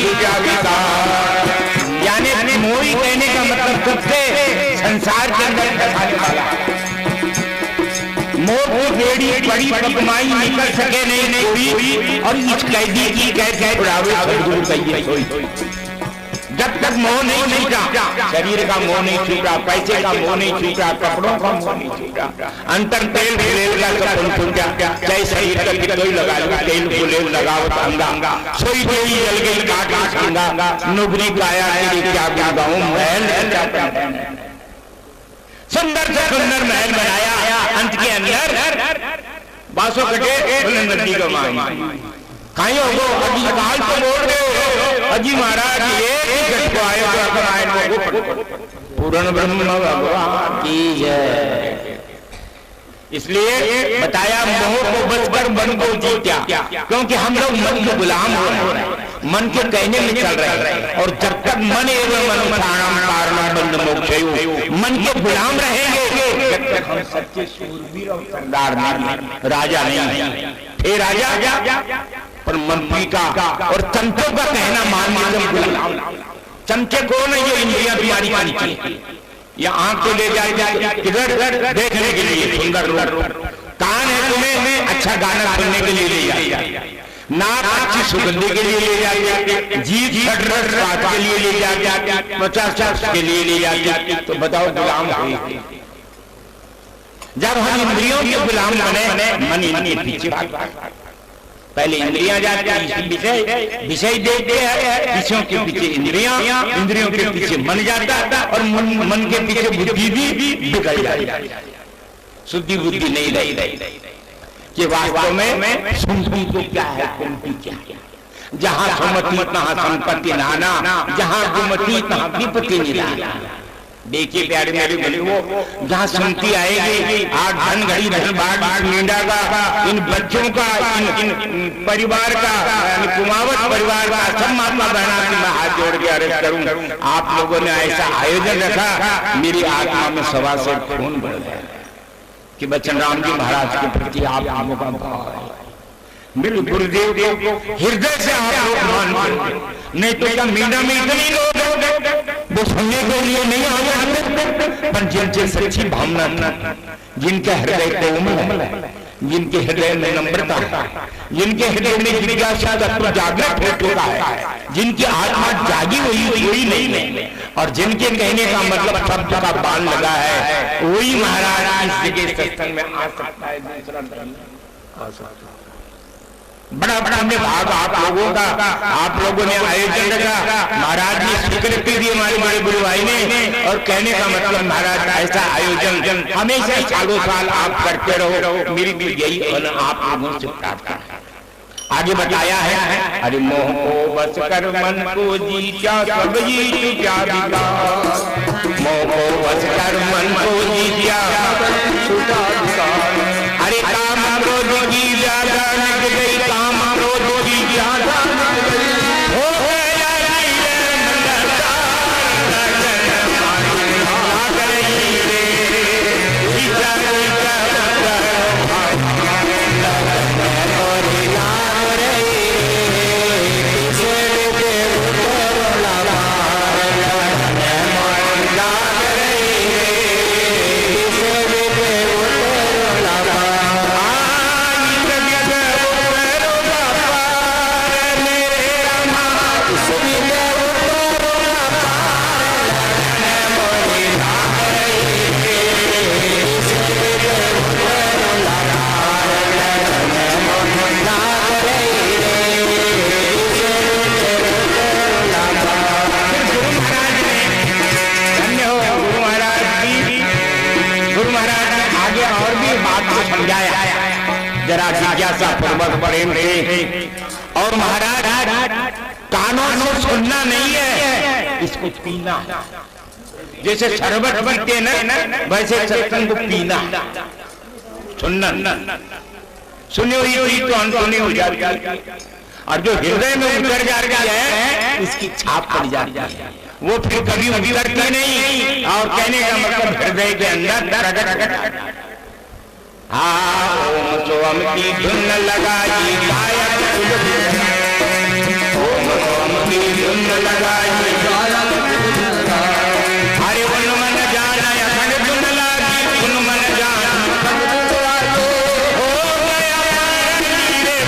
छूटा विकार। यानी मोही कहने का मतलब सबसे संसार के अंदर फंसाने वाला। मोह की बेड़ी बड़ी कमाई निकल सके नहीं कोई, और इस कैदी की कैद उड़ावे सदगुरु कहिए सोई। जब तक मोह नहीं छूटा, शरीर का मोह नहीं छूटा, पैसे का मोह नहीं छूटा, कपड़ों का मोह नहीं छूटा, अंतर तेल फुलेल का सब छूटा, चाहे शरीर का कितोई लगा लो, तेल फुलेल लगाओ अंगा, सोई देवी जल गई काटा संगा, नुबरी काया तेरी क्या गाँव महल सुंदर से सुंदर महल बनाया, अंत के अंदर बासों कटे नदी का माई कहीं हो अजी काल तो बोल रहे अजी महाराज ये को आए पूर्ण ब्रह्म भगवान की जय। इसलिए बताया मोह को बचकर मन को जीत्या, क्योंकि हम लोग मन के गुलाम हो रहे हैं, मन के कहने में चल रहे हैं, और जब तक मन एवं मन बंद मोक्ष मन के गुलाम रहेंगे जब तक हम सच्चे शूरवीर और सरदार नहीं, राजा नहीं। हे राजा और मंत्री का और चमचों का कहना मान चमचे को नहीं, ये इंद्रियां तुम्हारी पानी या आंख को ले जाए किधर देखने के लिए सुंदर रूप, कान है तुम्हें अच्छा गाना सुनने के लिए ले जाए, नाक अच्छी सुगंधी के लिए ले जाए, जीभ स्वाद के लिए ले जाए, 50 के लिए ले जाए। तो बताओ गुलाम हुई। जब हम इंद्रियों के गुलाम बने, मन इनके पीछे पहले इंद्रियां जाती हैं, विषय देखते हैं, विषयों के पीछे इंद्रियां, इंद्रियों के पीछे मन जाता, और मन के पीछे बुद्धि भी बिगड़ जाती, शुद्धि बुद्धि नहीं रही कि वास्तव में सुनती तो क्या है, कुमती क्या है। जहां सुमति तहां संपत्ति नाना, जहां कुमति तहां विपत्ति निराला। देखिए प्यारे मेरे बोले वो जहाँ सुनती आएगी, आज धन घड़ी धन बाढ़ नींदा का, इन बच्चों का, इन परिवार का, कुमावत परिवार का, सब महात्मा बहना की मैं हाथ जोड़ के अर्ज करूं, आप लोगों ने ऐसा आयोजन रखा, मेरी आत्मा में सवा से खून बढ़ गया कि बच्चन राम जी महाराज के प्रति आप लोगों का भाव है। मेरे गुरुदेव को हृदय से आप लोग मान, नहीं तो क्या मीना में इतने लोग वो सुनने के लिए नहीं आ जाते, पर जिनसे सच्ची भावना, जिनके हृदय कोमल है, जिनके हृदय में नम्रता है, जिनके हृदय में जिज्ञासा तत्व जागृत हो चुका है, जिनकी आत्मा जागी हुई नहीं, और जिनके कहने का मतलब शब्द का बाण लगा है, वही महाराज इस जगह सत्संग में आ सकता है, दूसरा नहीं आ सकता। बड़ा हमने भाग आप लोगों का, आप लोगों ने आयोजन रखा, महाराज ने स्वीकृति दी हमारे बड़े गुरु भाई ने, और कहने का मतलब महाराज ऐसा आयोजन हमेशा सालों साल आप करते रहो, मेरी भी यही आप लोगों से प्रार्थना। आगे बताया है, अरे मोह को बस कर मन को जीता सब जीत क्या विकार, मोह को बस कर मन को जीता, अरे काम क्रोध की ज्यादा निकल गई, काम क्रोध की ज्यादा हो गया जरा जिज्ञासा पूर्वक प्रेम से। और महाराज कानों से सुनना नहीं है, इसको पीना। जैसे शरबत पीते ना, वैसे सत्संग को पीना, सुनना। सुनी हुई हुई तो अनसुनी हो जाती है, और जो हृदय में उतर जाती है उसकी छाप पड़ जाती है, वो फिर कभी उतरती नहीं। और कहने का मतलब हृदय के अंदर ओम सोम की धुन लगाई, ओम सोम की लगाई अरे उन मन जाना अखंड धुन लागी उन मन जाना हो गया रे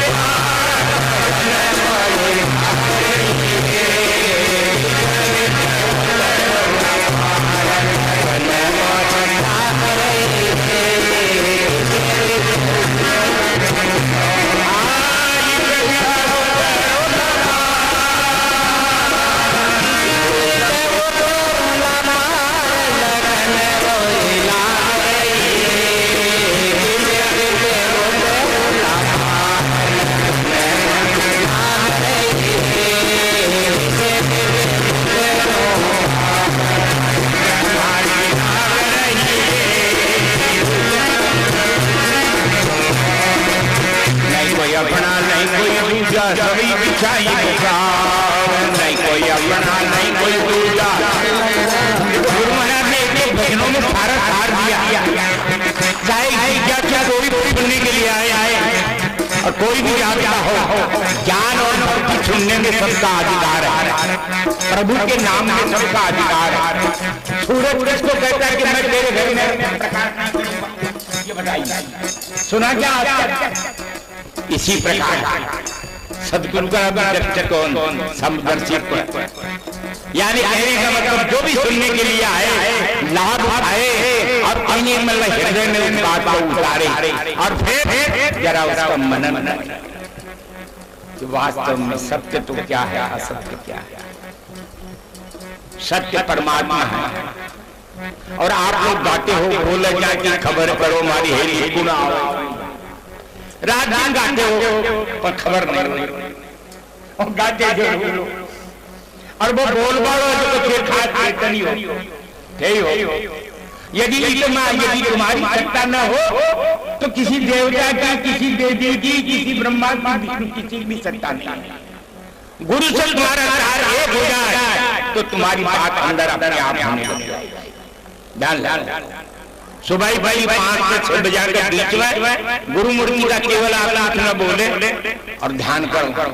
अपना नहीं कोई दूजा सभी बिछाई नहीं कोई अपना नहीं कोई दूजा गुरु महाराज ने एक भजनों में सारा सार दिया चाहे क्या क्या कोई सुनने के लिए आए और कोई भी आता हो ज्ञान और भक्ति सुनने में सबका अधिकार है प्रभु के नाम में सबका अधिकार है सूरज किसको कहता है कि मैं तेरे घर में प्रकाश नहीं करूंगा ये बताइए सुना क्या इसी प्रकार सदगुरु का दृष्टिकोण समदर्शी यानी कहने का मतलब जो भी सुनने के लिए आए लाभ उठाए और अपने मतलब हृदय में उस बात को उतारे और फिर जरा उसका मनन कि वास्तव में सत्य तो क्या है असत्य क्या है सत्य परमात्मा है और आप लोग गाते हो बोले जाके खबर करो हमारी हेरी गुना रात दिन गाते हो पर खबर नहीं और गाते जो और वो बोल बाड़ो जो फिर खाते नहीं हो यदि तुम्हारी सत्ता न हो तो किसी देवता की किसी देवी की किसी ब्रह्मा की विष्णु किसी भी सत्ता नहीं गुरु से तुम्हारा तार एक हो जाए तो तुम्हारी बात अंदर अपने आप होने लग जाएगी ध्यान सुबह भाई 5 से 6 बजे के बीच में गुरु मूर्ति का केवल आप न बोले और ध्यान करो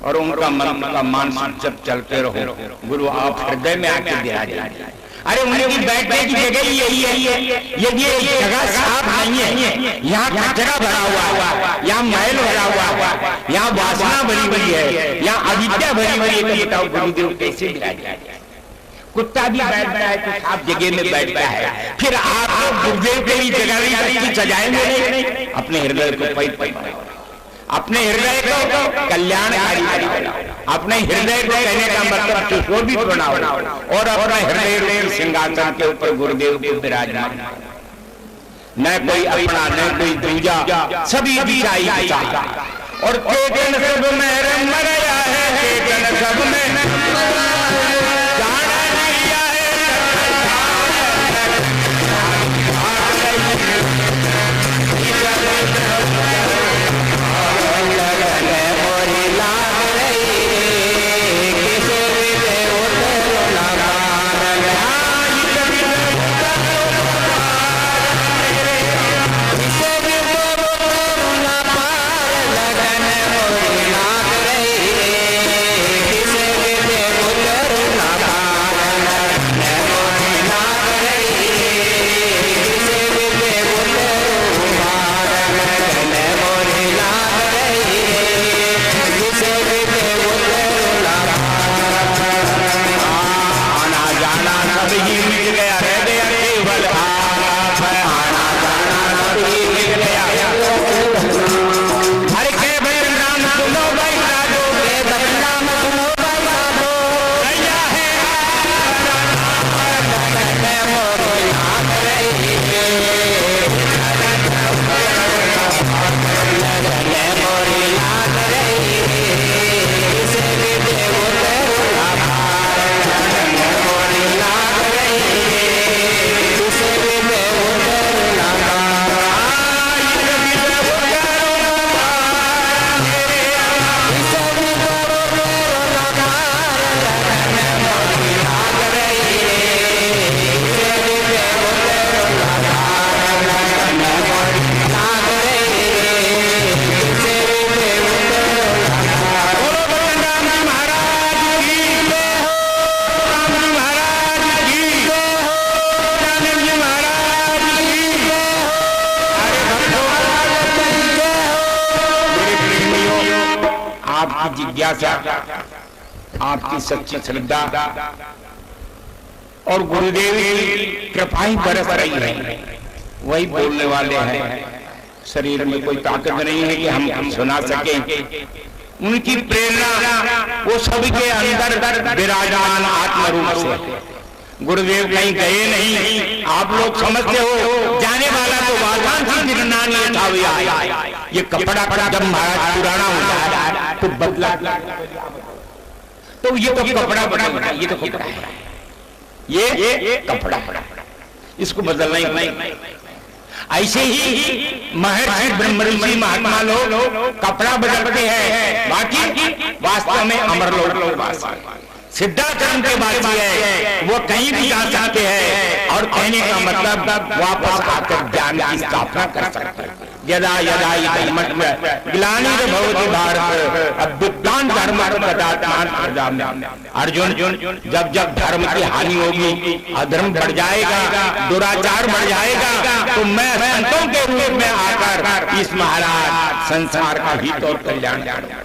और उनका मन का मान जब चलते रहो गुरु आप हृदय में आके दिया जाए अरे उनकी बैठने की जगह यही है यदि ये जगह साफ नहीं है यहाँ कचरा भरा हुआ यहाँ मैल भरा हुआ यहाँ वासना भरी भरी है यहाँ अविद्या भरी भरी है तो बताओ गुरुदेव कैसे दिया जाए कुत्ता भी बैठता है तो आप जगह में बैठता है फिर आप गुरुदेव के लिए जगह सजाएंगे नहीं अपने हृदय को अपने हृदय को कल्याणकारी बनाओ अपने हृदय को कहने का मतलब सुशोभित बनाओ और अपना हृदय सिंहासन के ऊपर गुरुदेव को विराजमान न कोई अपना न कोई दूजा सभी बिछाई और चेतन सब में रंग गया है चेतन सब में आपकी जिज्ञासा, आपकी सच्ची श्रद्धा और गुरुदेव की कृपा ही बरस रही है, वही बोलने वाले हैं। शरीर में कोई ताकत नहीं है कि हम सुना सके। उनकी प्रेरणा वो सभी के अंदर विराजमान आत्म रूप से। गुरुदेव कहीं गए नहीं, आप लोग समझते हो जाने वाला तो वातान था। ये कपड़ा जब महाराज पुराना हो जाए तो बदला, तो ये तो कपड़ा बड़ा, ये तो कपड़ा है, ये कपड़ा, इसको बदलना ही नहीं। ऐसे ही महर्षि ब्रह्म ऋषि महात्मा लोग कपड़ा बदलते हैं, बाकी वास्तव में अमर लोग सिद्धाचरण के बात है, वो कहीं भी जा सकते हैं और कहने का मतलब वापस आकर ज्ञान की स्थापना कर सकते हैं। यदा यदा ग्लानिर्भवति भवति भारत अभ्युत्थान धर्म अर्जुन, जब जब धर्म की हानि होगी, अधर्म बढ़ जाएगा, दुराचार बढ़ जाएगा, तो मैं संतों के रूप में आकर इस महाराज संसार का हित और कल्याण करूंगा।